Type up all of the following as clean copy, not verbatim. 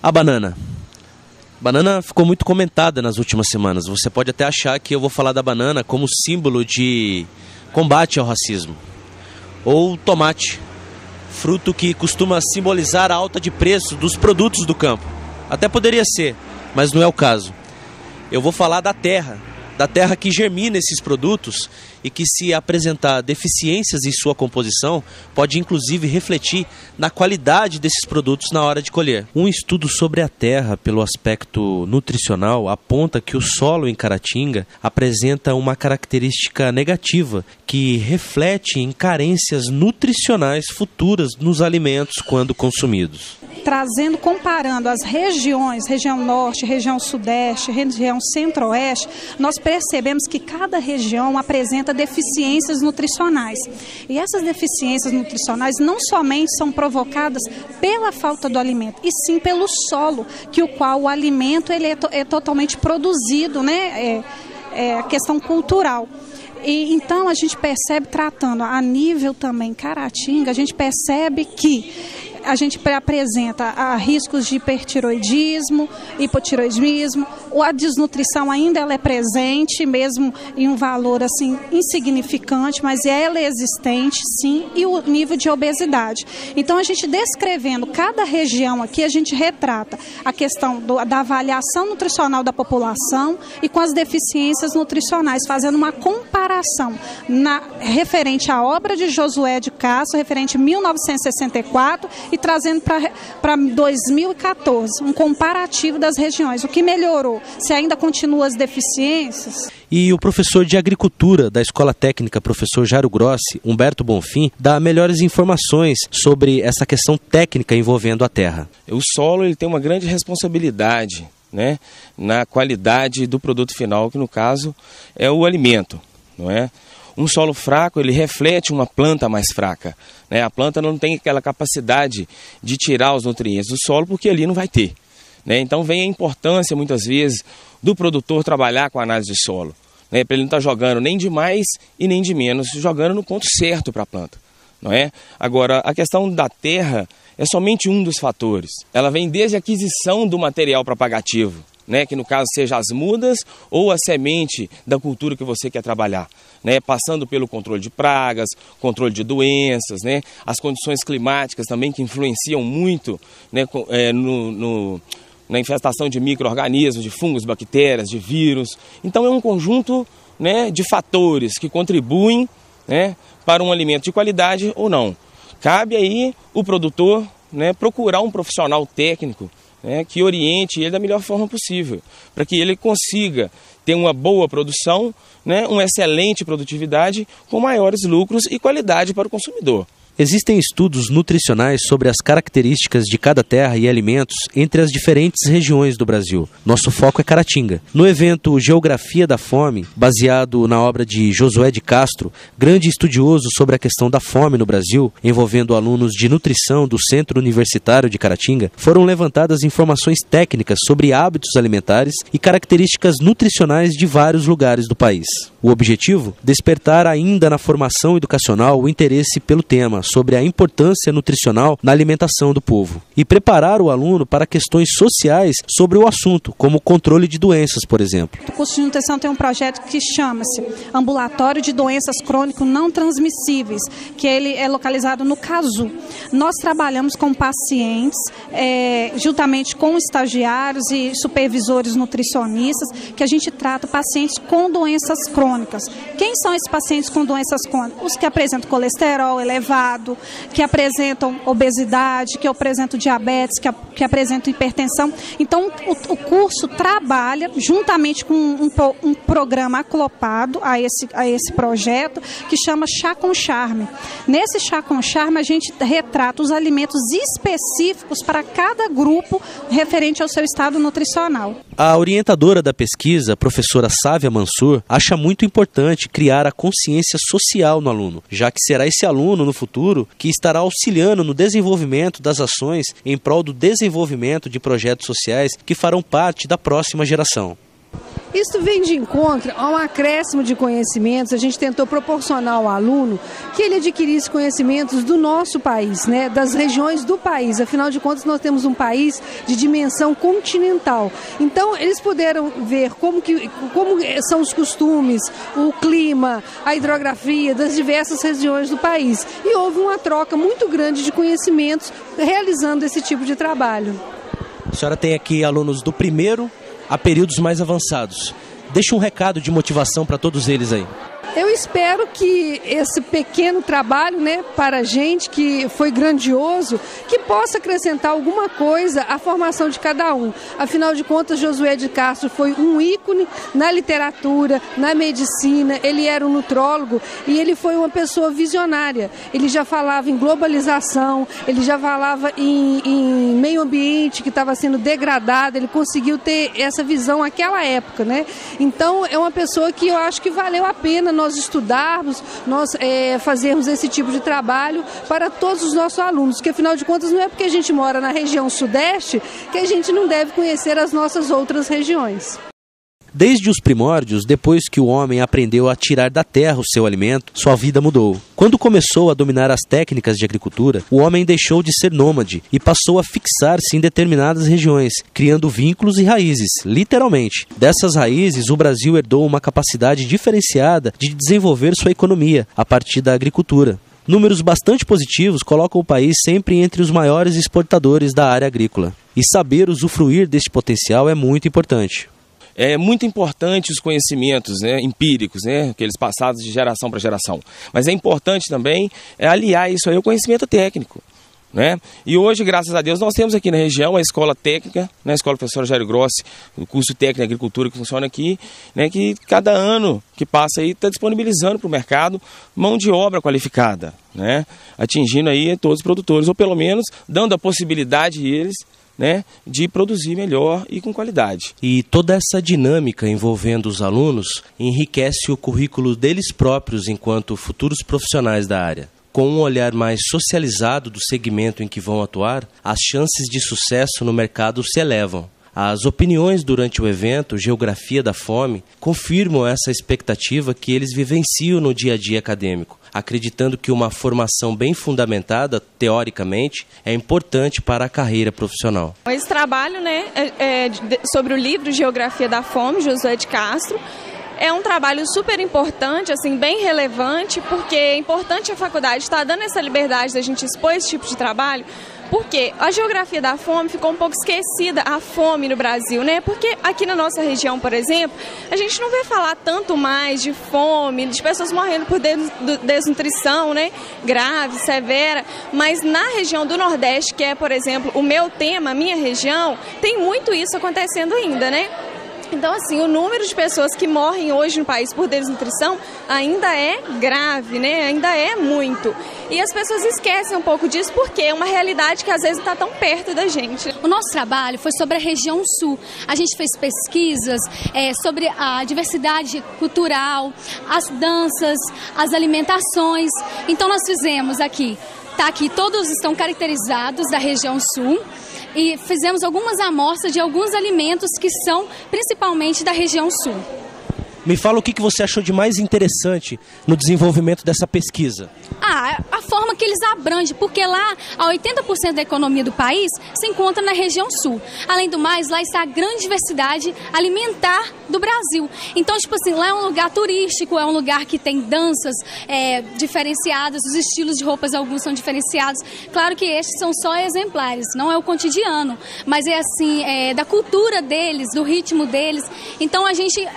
A banana. Banana ficou muito comentada nas últimas semanas. Você pode até achar que eu vou falar da banana como símbolo de combate ao racismo. Ou tomate, fruto que costuma simbolizar a alta de preço dos produtos do campo. Até poderia ser, mas não é o caso. Eu vou falar da terra que germina esses produtos e que, se apresentar deficiências em sua composição, pode inclusive refletir na qualidade desses produtos na hora de colher. Um estudo sobre a terra pelo aspecto nutricional aponta que o solo em Caratinga apresenta uma característica negativa que reflete em carências nutricionais futuras nos alimentos quando consumidos. Comparando as regiões, região norte, região sudeste, região centro-oeste, nós percebemos que cada região apresenta deficiências nutricionais. E essas deficiências nutricionais não somente são provocadas pela falta do alimento, e sim pelo solo, que o qual o alimento ele é totalmente produzido, né? É a questão cultural. E então a gente percebe, tratando a nível também Caratinga, a gente percebe que a gente apresenta riscos de hipertiroidismo, hipotiroidismo, a desnutrição ainda ela é presente, mesmo em um valor assim insignificante, mas ela é existente, sim, e o nível de obesidade. Então a gente descrevendo cada região aqui, a gente retrata a questão da avaliação nutricional da população e com as deficiências nutricionais, fazendo uma comparação referente à obra de Josué de Castro, referente a 1964, e trazendo para 2014, um comparativo das regiões. O que melhorou? Se ainda continuam as deficiências? E o professor de Agricultura da Escola Técnica, professor Jairo Grossi, Humberto Bonfim, dá melhores informações sobre essa questão técnica envolvendo a terra. O solo ele tem uma grande responsabilidade, né, na qualidade do produto final, que no caso é o alimento, não é? Um solo fraco, ele reflete uma planta mais fraca, né? A planta não tem aquela capacidade de tirar os nutrientes do solo, porque ali não vai ter, né? Então vem a importância, muitas vezes, do produtor trabalhar com a análise de solo, né? Para ele não estar jogando nem de mais e nem de menos, jogando no ponto certo para a planta, não é? Agora, a questão da terra é somente um dos fatores. Ela vem desde a aquisição do material propagativo, né, que no caso seja as mudas ou a semente da cultura que você quer trabalhar, né, passando pelo controle de pragas, controle de doenças, né, as condições climáticas também que influenciam muito, né, na infestação de micro-organismos, de fungos, bactérias, de vírus. Então é um conjunto, né, de fatores que contribuem, né, para um alimento de qualidade ou não. Cabe aí o produtor, né, procurar um profissional técnico, né, que oriente ele da melhor forma possível, para que ele consiga ter uma boa produção, né, uma excelente produtividade, com maiores lucros e qualidade para o consumidor. Existem estudos nutricionais sobre as características de cada terra e alimentos entre as diferentes regiões do Brasil. Nosso foco é Caratinga. No evento Geografia da Fome, baseado na obra de Josué de Castro, grande estudioso sobre a questão da fome no Brasil, envolvendo alunos de nutrição do Centro Universitário de Caratinga, foram levantadas informações técnicas sobre hábitos alimentares e características nutricionais de vários lugares do país. O objetivo? Despertar ainda na formação educacional o interesse pelo tema, sobre a importância nutricional na alimentação do povo, e preparar o aluno para questões sociais sobre o assunto, como o controle de doenças, por exemplo. O curso de nutrição tem um projeto que chama-se Ambulatório de Doenças Crônico Não Transmissíveis, que ele é localizado no CASU. Nós trabalhamos com pacientes, juntamente com estagiários e supervisores nutricionistas, que a gente trata pacientes com doenças crônicas. Quem são esses pacientes com doenças crônicas? Os que apresentam colesterol elevado, que apresentam obesidade, que apresentam diabetes, que apresentam hipertensão. Então, o curso trabalha juntamente com um programa acoplado a esse projeto, que chama Chá com Charme. Nesse Chá com Charme, a gente retrata os alimentos específicos para cada grupo referente ao seu estado nutricional. A orientadora da pesquisa, a professora Sávia Mansur, acha muito importante criar a consciência social no aluno, já que será esse aluno, no futuro, que estará auxiliando no desenvolvimento das ações em prol do desenvolvimento de projetos sociais que farão parte da próxima geração. Isso vem de encontro a um acréscimo de conhecimentos. A gente tentou proporcionar ao aluno que ele adquirisse conhecimentos do nosso país, né, das regiões do país. Afinal de contas, nós temos um país de dimensão continental. Então, eles puderam ver como são os costumes, o clima, a hidrografia das diversas regiões do país. E houve uma troca muito grande de conhecimentos realizando esse tipo de trabalho. A senhora tem aqui alunos do primeiro a períodos mais avançados. Deixa um recado de motivação para todos eles aí. Eu espero que esse pequeno trabalho, né, para a gente, que foi grandioso, que possa acrescentar alguma coisa à formação de cada um. Afinal de contas, Josué de Castro foi um ícone na literatura, na medicina, ele era um nutrólogo e ele foi uma pessoa visionária. Ele já falava em globalização, ele já falava em meio ambiente que estava sendo degradado, ele conseguiu ter essa visão naquela época, né? Então, é uma pessoa que eu acho que valeu a pena nós estudarmos, nós fazermos esse tipo de trabalho para todos os nossos alunos, porque afinal de contas não é porque a gente mora na região sudeste que a gente não deve conhecer as nossas outras regiões. Desde os primórdios, depois que o homem aprendeu a tirar da terra o seu alimento, sua vida mudou. Quando começou a dominar as técnicas de agricultura, o homem deixou de ser nômade e passou a fixar-se em determinadas regiões, criando vínculos e raízes, literalmente. Dessas raízes, o Brasil herdou uma capacidade diferenciada de desenvolver sua economia a partir da agricultura. Números bastante positivos colocam o país sempre entre os maiores exportadores da área agrícola. E saber usufruir deste potencial é muito importante. É muito importante os conhecimentos, né, empíricos, né, aqueles passados de geração para geração. Mas é importante também aliar isso aí ao conhecimento técnico, né? E hoje, graças a Deus, nós temos aqui na região a escola técnica, né, a escola professora Jairo Grossi, o curso técnico de agricultura que funciona aqui, né, que cada ano que passa aí está disponibilizando para o mercado mão de obra qualificada, né, atingindo aí todos os produtores, ou pelo menos dando a possibilidade a eles, né, de produzir melhor e com qualidade. E toda essa dinâmica envolvendo os alunos enriquece o currículo deles próprios enquanto futuros profissionais da área. Com um olhar mais socializado do segmento em que vão atuar, as chances de sucesso no mercado se elevam. As opiniões durante o evento Geografia da Fome confirmam essa expectativa que eles vivenciam no dia a dia acadêmico, acreditando que uma formação bem fundamentada, teoricamente, é importante para a carreira profissional. Esse trabalho, né, sobre o livro Geografia da Fome, Josué de Castro, é um trabalho super importante, assim, bem relevante, porque é importante a faculdade estar dando essa liberdade da gente expor esse tipo de trabalho, porque a geografia da fome ficou um pouco esquecida, a fome no Brasil, né? Porque aqui na nossa região, por exemplo, a gente não vê falar tanto mais de fome, de pessoas morrendo por desnutrição, né? Grave, severa, mas na região do Nordeste, que é, por exemplo, o meu tema, a minha região, tem muito isso acontecendo ainda, né? Então, assim, o número de pessoas que morrem hoje no país por desnutrição ainda é grave, né? Ainda é muito. E as pessoas esquecem um pouco disso porque é uma realidade que às vezes não está tão perto da gente. O nosso trabalho foi sobre a região sul. A gente fez pesquisas sobre a diversidade cultural, as danças, as alimentações. Então, nós fizemos aqui, todos estão caracterizados da região sul. E fizemos algumas amostras de alguns alimentos que são principalmente da região sul. Me fala o que você achou de mais interessante no desenvolvimento dessa pesquisa. A forma que eles abrangem, porque lá a 80% da economia do país se encontra na região sul. Além do mais, lá está a grande diversidade alimentar do Brasil. Então, tipo assim, lá é um lugar turístico, é um lugar que tem danças diferenciadas, os estilos de roupas, alguns são diferenciados. Claro que estes são só exemplares, não é o cotidiano, mas é assim, da cultura deles, do ritmo deles. Então, a gente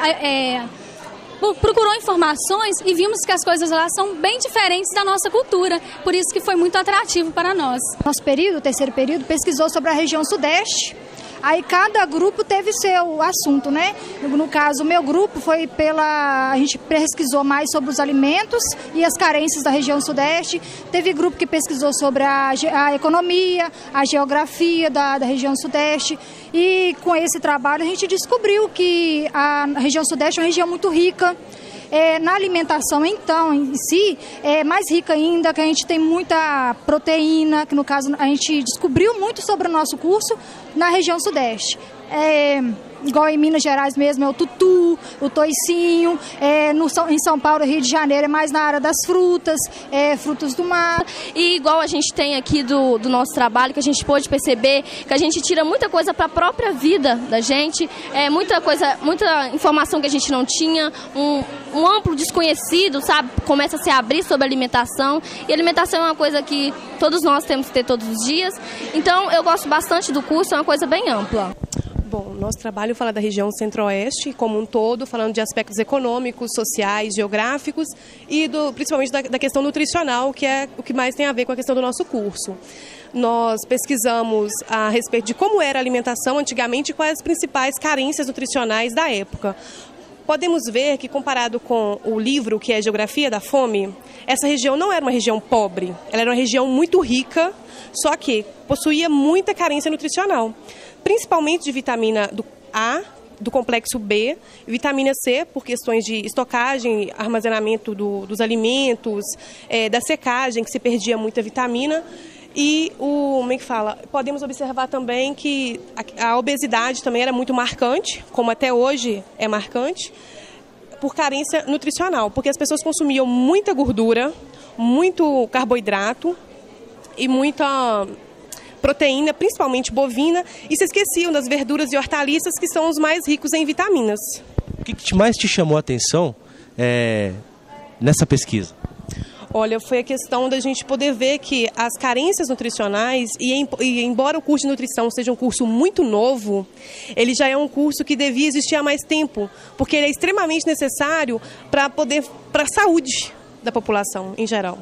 procurou informações e vimos que as coisas lá são bem diferentes da nossa cultura, por isso que foi muito atrativo para nós. Nosso período, o terceiro período, pesquisou sobre a região sudeste. Aí cada grupo teve seu assunto, né? No caso, o meu grupo foi a gente pesquisou mais sobre os alimentos e as carências da região sudeste. Teve grupo que pesquisou sobre a economia, a geografia da região sudeste. E com esse trabalho a gente descobriu que a região sudeste é uma região muito rica. Na alimentação, então, em si, é mais rica ainda, que a gente tem muita proteína, que no caso a gente descobriu muito sobre o nosso curso na região sudeste. igual em Minas Gerais mesmo, é o tutu, o toicinho, em São Paulo, Rio de Janeiro, é mais na área das frutas, frutos do mar. E igual a gente tem aqui do nosso trabalho, que a gente pôde perceber que a gente tira muita coisa para a própria vida da gente, muita informação que a gente não tinha, um amplo desconhecido, sabe, começa a se abrir sobre alimentação, e alimentação é uma coisa que todos nós temos que ter todos os dias, então eu gosto bastante do curso, é uma coisa bem ampla. Bom, nosso trabalho fala da região centro-oeste como um todo, falando de aspectos econômicos, sociais, geográficos e principalmente da questão nutricional, que é o que mais tem a ver com a questão do nosso curso. Nós pesquisamos a respeito de como era a alimentação antigamente e quais as principais carências nutricionais da época. Podemos ver que, comparado com o livro, que é Geografia da Fome, essa região não era uma região pobre, ela era uma região muito rica, só que possuía muita carência nutricional, principalmente de vitamina do A, do complexo B, vitamina C, por questões de estocagem, armazenamento dos alimentos, da secagem, que se perdia muita vitamina. E podemos observar também que a obesidade também era muito marcante, como até hoje é marcante, por carência nutricional, porque as pessoas consumiam muita gordura, muito carboidrato e muita proteína, principalmente bovina, e se esqueciam das verduras e hortaliças, que são os mais ricos em vitaminas. O que mais te chamou a atenção nessa pesquisa? Olha, foi a questão da gente poder ver que as carências nutricionais, e embora o curso de nutrição seja um curso muito novo, ele já é um curso que devia existir há mais tempo, porque ele é extremamente necessário para a saúde da população em geral.